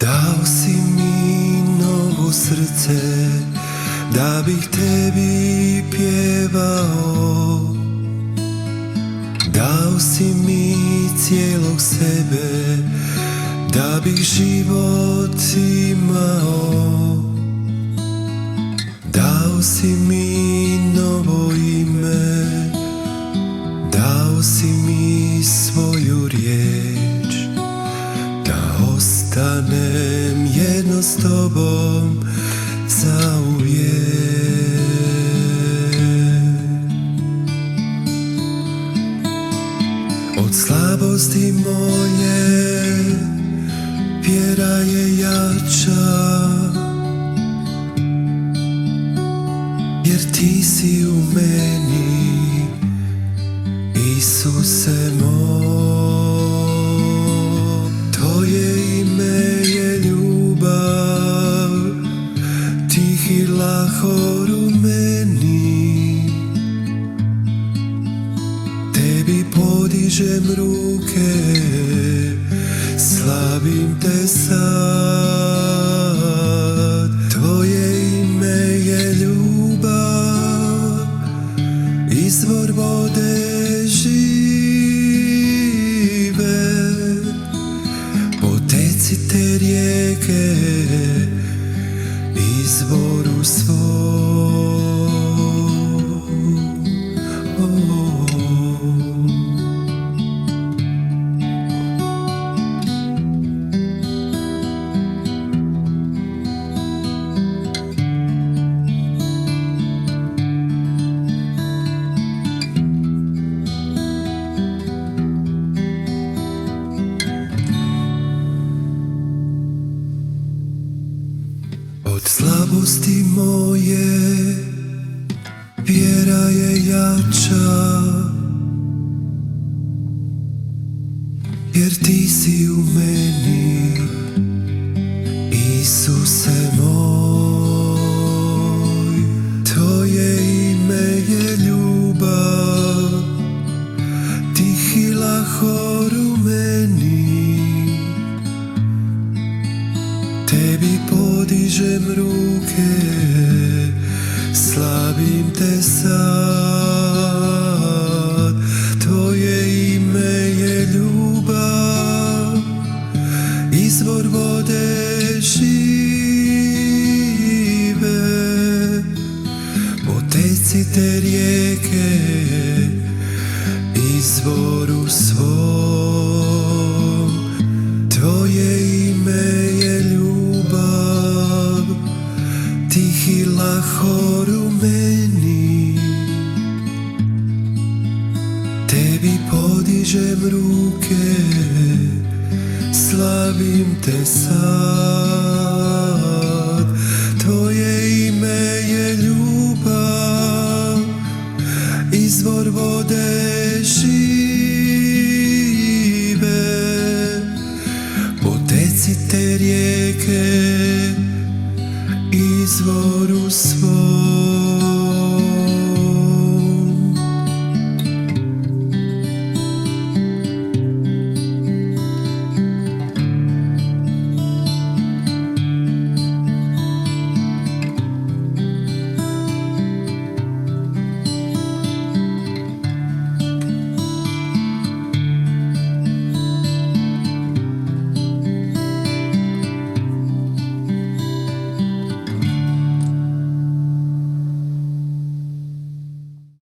Dao si mi novo srce da bih tebi pjevao. Dao si mi cijelog sebe da bih život imao. Dao si mi novo ime, dao si mi svoju riječ, da ostanem jedno s tobom zauvijek. Od slabosti moje vjera je jača, jer ti si u meni, Isuse moj. Tvoje ime je ljubav, tihi lahor u meni. Tebi podižem ruke, slavim te sad. Tvoje ime je ljubav, izvor vode žive. Potecite rijeke izvoru svom. Od slabosti moje vjera je jača, jer ti si u meni, Isuse moj. Tvoje ime je ljubav, tihi lahor u meni. Tebi podižem ruke, slavim te sad. Tvoje ime je ljubav, izvor vode žive. Potecite rijeke izvoru svom. Tvoje ime je ljubav, tihi lahor u meni. Tebi podižem ruke, slavim te sad. Tvoje ime je ljubav, izvor vode žive. Potecite rijeke izvor